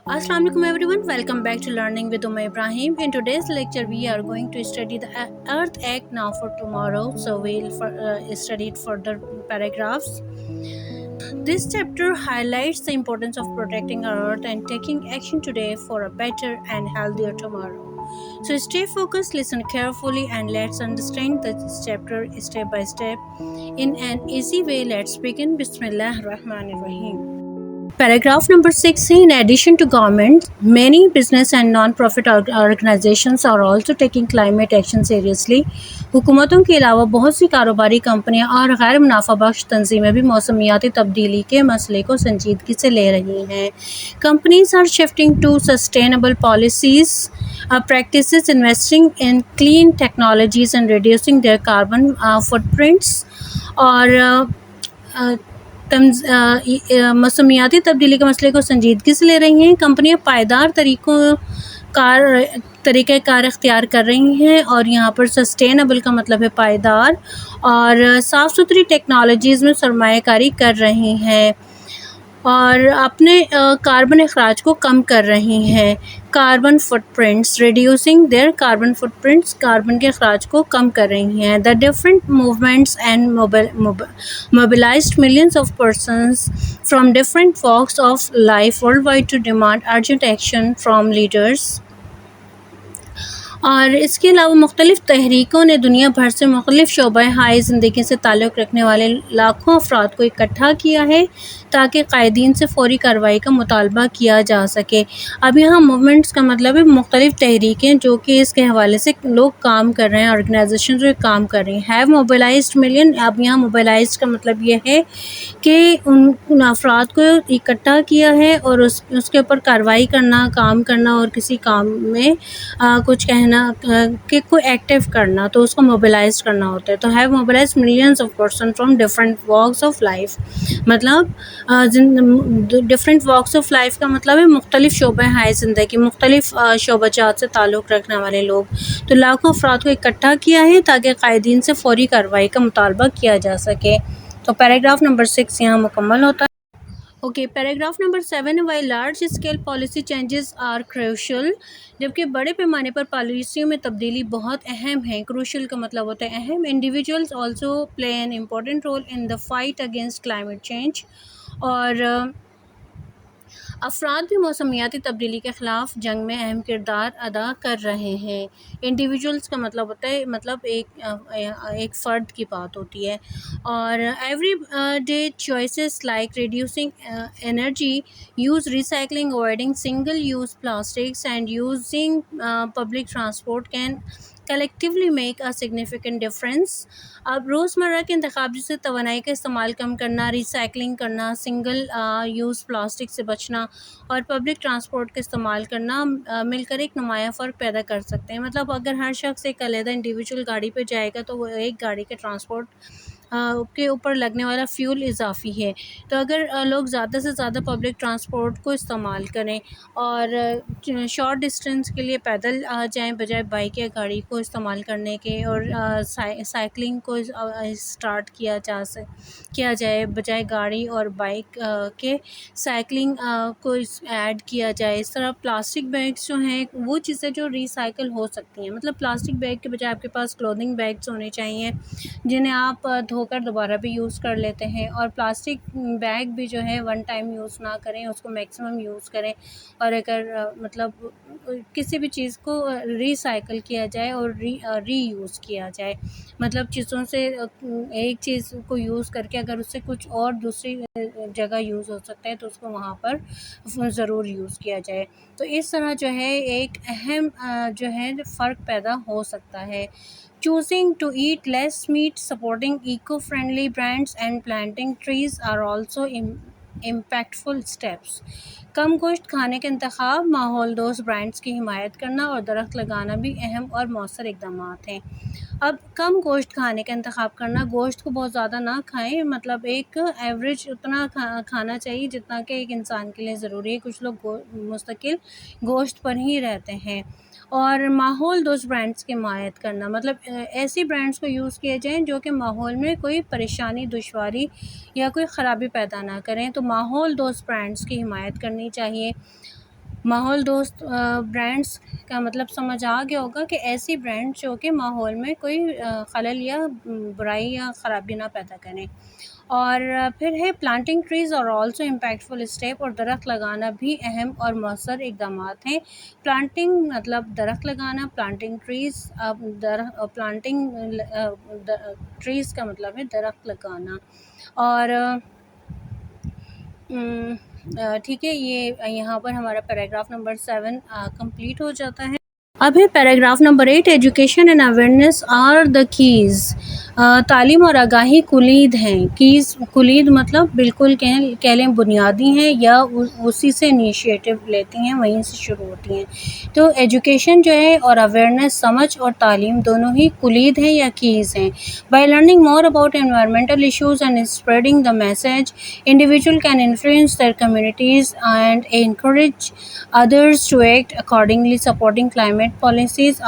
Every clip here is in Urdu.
Assalamu alaikum everyone, welcome back to Learning with Ibrahim. In today's lecture we are going to study the Earth Act now for tomorrow. So we'll study it further paragraphs. This chapter highlights the importance of protecting our Earth and taking action today for a better and healthier tomorrow. So stay focused, listen carefully, and let's understand this chapter step by step in an easy way. Let's begin. Bismillah Rahman Rahim. Paragraph number 6. In addition to government, many business and non-profit organizations are also taking climate action seriously. حکومتوں کے علاوہ بہت سی کاروباری کمپنیاں اور غیر منافع بخش تنظیمیں بھی موسمیاتی تبدیلی کے مسئلے کو سنجیدگی سے لے رہی ہیں. Companies are shifting to sustainable policies, practices, investing in clean technologies and reducing their carbon footprints. اور موسمیاتی تبدیلی کے مسئلے کو سنجیدگی سے لے رہی ہیں. کمپنیاں پائیدار طریقہ کار اختیار کر رہی ہیں، اور یہاں پر سسٹینیبل کا مطلب ہے پائیدار، اور صاف ستھری ٹیکنالوجیز میں سرمایہ کاری کر رہی ہیں اور اپنے کاربن اخراج کو کم کر رہی ہیں. Carbon footprints, reducing their carbon footprints, carbon کے اخراج کو کم کر رہی ہیں. The different movements and mobilized millions of persons from different walks of life worldwide to demand urgent action from leaders. اور اس کے علاوہ مختلف تحریکوں نے دنیا بھر سے مختلف شعبۂ ہائے زندگی سے تعلق رکھنے والے لاکھوں افراد کو اکٹھا کیا ہے تاکہ قائدین سے فوری کارروائی کا مطالبہ کیا جا سکے. اب یہاں موومنٹس کا مطلب ہے مختلف تحریکیں جو کہ اس کے حوالے سے لوگ کام کر رہے ہیں، آرگنائزیشن جو کام کر رہی ہیں. ہیو موبلائزڈ ملین، اب یہاں موبلائزڈ کا مطلب یہ ہے کہ ان افراد کو اکٹھا کیا ہے اور اس کے اوپر کارروائی کرنا، کام کرنا، اور کسی کام میں کچھ کہنا کہ کوئی ایکٹیو کرنا، تو اس کو موبلائز کرنا ہوتا ہے. تو have mobilised millions of person from different walks of life, مطلب ڈفرینٹ واکس آف لائف کا مطلب ہے مختلف شعبۂ ہائے زندگی، مختلف شعبہ جات سے تعلق رکھنے والے لوگ. تو لاکھوں افراد کو اکٹھا کیا ہے تاکہ قائدین سے فوری کارروائی کا مطالبہ کیا جا سکے. تو پیراگراف نمبر 6 یہاں مکمل ہوتا ہے. Okay, paragraph number 7. while large scale policy changes are crucial، جبکہ بڑے پیمانے پر پالیسیوں میں تبدیلی بہت اہم ہے. crucial کا مطلب ہوتا ہے اہم. individuals also play an important role in the fight against climate change، اور افراد بھی موسمیاتی تبدیلی کے خلاف جنگ میں اہم کردار ادا کر رہے ہیں. انڈیویجولس کا مطلب ہوتا ہے ایک فرد کی بات ہوتی ہے. اور every day choices like reducing energy use, recycling, avoiding single use plastics and using public transport can collectively make a significant difference. اب روزمرہ کے انتخاب جیسے توانائی کا استعمال کم کرنا، ریسائکلنگ کرنا، سنگل یوز پلاسٹک سے بچنا، اور پبلک ٹرانسپورٹ کا استعمال کرنا مل کر ایک نمایاں فرق پیدا کر سکتے ہیں. مطلب اگر ہر شخص ایک علیحدہ انڈیویجول گاڑی پہ جائے گا تو وہ ایک گاڑی کے ٹرانسپورٹ کے اوپر لگنے والا فیول اضافی ہے. تو اگر لوگ زیادہ سے زیادہ پبلک ٹرانسپورٹ کو استعمال کریں اور شارٹ ڈسٹینس کے لیے پیدل جائیں بجائے بائک یا گاڑی کو استعمال کرنے کے، اور سائیکلنگ کو اسٹارٹ کیا جائے بجائے گاڑی اور بائک کے، سائیکلنگ کو ایڈ کیا جائے. اس طرح پلاسٹک بیگس جو ہیں وہ چیزیں جو ریسائیکل ہو سکتی ہیں، مطلب پلاسٹک بیگ کے بجائے آپ کے پاس کلودنگ بیگس ہونے چاہیے جنہیں آپ دھو کر دوبارہ بھی یوز کر لیتے ہیں. اور پلاسٹک بیگ بھی جو ہے ون ٹائم یوز نہ کریں، اس کو میکسیمم یوز کریں. اور اگر مطلب کسی بھی چیز کو ریسائیکل کیا جائے اور ری یوز کیا جائے، مطلب چیزوں سے ایک چیز کو یوز کر کے اگر اس سے کچھ اور دوسری جگہ یوز ہو سکتا ہے تو اس کو وہاں پر ضرور یوز کیا جائے. تو اس طرح جو ہے ایک اہم جو ہے فرق پیدا ہو سکتا ہے. Choosing to eat less meat, supporting eco-friendly brands and planting trees are also impactful steps. کم گوشت کھانے کے انتخاب، ماحول دوست برانڈز کی حمایت کرنا اور درخت لگانا بھی اہم اور مؤثر اقدامات ہیں. اب کم گوشت کھانے کا انتخاب کرنا، گوشت کو بہت زیادہ نہ کھائیں، مطلب ایک ایوریج اتنا کھانا چاہیے جتنا کہ ایک انسان کے لیے ضروری ہے. کچھ لوگ مستقل گوشت پر ہی رہتے ہیں. اور ماحول دوست برانڈز کی حمایت کرنا، مطلب ایسی برانڈز کو یوز کیے جائیں جو کہ ماحول میں کوئی پریشانی، دشواری یا کوئی خرابی پیدا نہ کریں. تو ماحول دوست برانڈز کی حمایت کرنی چاہیے. ماحول دوست برانڈس کا مطلب سمجھ آ گیا ہوگا کہ ایسی برانڈ جو کہ ماحول میں کوئی خلل یا برائی یا خرابی نہ پیدا کریں. اور پھر ہے پلانٹنگ ٹریز اور آلسو امپیکٹفل اسٹیپ، اور درخت لگانا بھی اہم اور مؤثر اقدامات ہیں. پلانٹنگ مطلب درخت لگانا، پلانٹنگ ٹریز پلانٹنگ ٹریز کا مطلب ہے درخت لگانا. اور ٹھیک ہے، یہ یہاں پر ہمارا پیراگراف نمبر 7 کمپلیٹ ہو جاتا ہے. اب ہے paragraph number 8، education and awareness are the keys. تعلیم اور آگاہی کلید ہیں. کیز کلید مطلب بالکل کہہ لیں بنیادی ہیں، یا اسی سے انیشیٹو لیتی ہیں، وہیں سے شروع ہوتی ہیں. تو ایجوکیشن جو ہے اور اویئرنیس سمجھ اور تعلیم دونوں ہی کلید ہیں یا کیز ہیں. By learning more about environmental issues and spreading the message, individual can influence their communities and encourage others to act accordingly. Supporting climate policies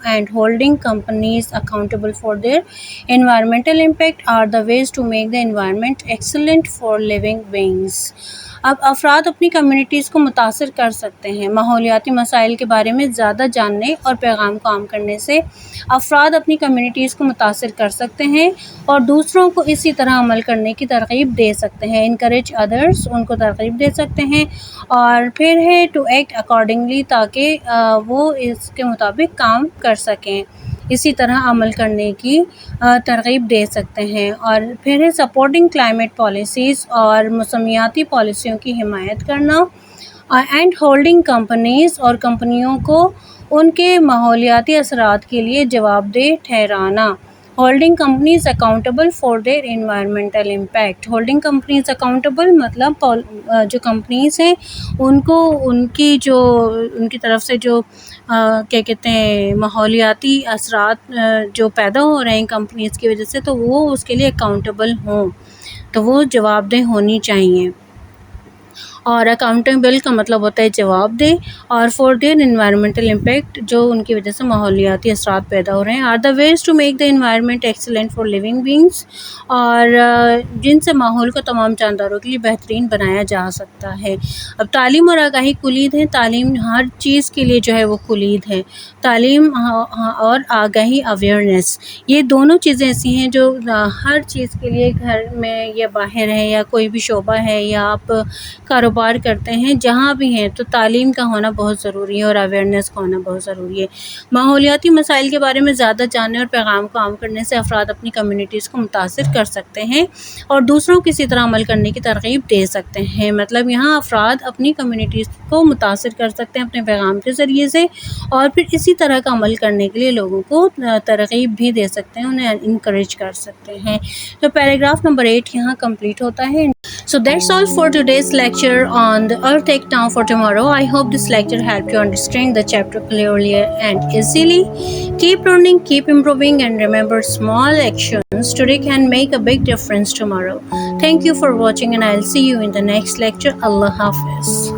and holding companies accountable for their environmental impact are the ways to make the environment excellent for living beings. اب افراد اپنی کمیونٹیز کو متاثر کر سکتے ہیں. ماحولیاتی مسائل کے بارے میں زیادہ جاننے اور پیغام کو عام کرنے سے افراد اپنی کمیونٹیز کو متاثر کر سکتے ہیں اور دوسروں کو اسی طرح عمل کرنے کی ترغیب دے سکتے ہیں. انکریج ادرس، ان کو ترغیب دے سکتے ہیں. اور پھر ہے ٹو ایکٹ اکارڈنگلی، تاکہ وہ اس کے مطابق کام کر سکیں، اسی طرح عمل کرنے کی ترغیب دے سکتے ہیں. اور پھر ہے سپورٹنگ کلائمیٹ پالیسیز، اور موسمیاتی پالیسیوں کی حمایت کرنا. اینڈ ہولڈنگ کمپنیز، اور کمپنیوں کو ان کے ماحولیاتی اثرات کے لیے جواب دہ ٹھہرانا. Holding companies accountable for their environmental impact. Holding companies accountable مطلب جو کمپنیز ہیں ان کو ان کی طرف سے جو کیا کہتے ہیں ماحولیاتی اثرات جو پیدا ہو رہے ہیں کمپنیز کی وجہ سے، تو وہ اس کے لیے اکاؤنٹیبل ہوں، تو وہ جواب دہ ہونی چاہیے. اور اکاؤنٹیبل کا مطلب ہوتا ہے جواب دہ. اور فار دیئر انوائرمنٹل امپیکٹ، جو ان کی وجہ سے ماحولیاتی اثرات پیدا ہو رہے ہیں. Are the ways to make the environment excellent for living beings, اور جن سے ماحول کو تمام جانداروں کے لیے بہترین بنایا جا سکتا ہے. اب تعلیم اور آگاہی کلید ہیں. تعلیم ہر چیز کے لیے جو ہے وہ کلید ہے. تعلیم اور آگاہی اویئرنیس، یہ دونوں چیزیں ایسی ہیں جو ہر چیز کے لیے، گھر میں یا باہر ہے یا کوئی بھی شعبہ ہے یا آپ کاروبار کرتے ہیں، جہاں بھی ہیں، تو تعلیم کا ہونا بہت ضروری ہے اور اویئرنیس کا ہونا بہت ضروری ہے. ماحولیاتی مسائل کے بارے میں زیادہ جاننے اور پیغام کو عام کرنے سے افراد اپنی کمیونٹیز کو متاثر کر سکتے ہیں اور دوسروں کو اسی طرح عمل کرنے کی ترغیب دے سکتے ہیں. مطلب یہاں افراد اپنی کمیونٹیز کو متاثر کر سکتے ہیں اپنے پیغام کے ذریعے سے، اور پھر اسی طرح کا عمل کرنے کے لیے لوگوں کو ترغیب بھی دے سکتے ہیں، انہیں انکریج کر سکتے ہیں. تو پیراگراف نمبر 8 یہاں کمپلیٹ ہوتا ہے. So that's all for today's lecture on the Earth Take Down for Tomorrow. I hope this lecture helped you understand the chapter clearly and easily. Keep learning, keep improving, and remember, small actions today can make a big difference tomorrow. Thank you for watching, and I'll see you in the next lecture. Allah Hafiz.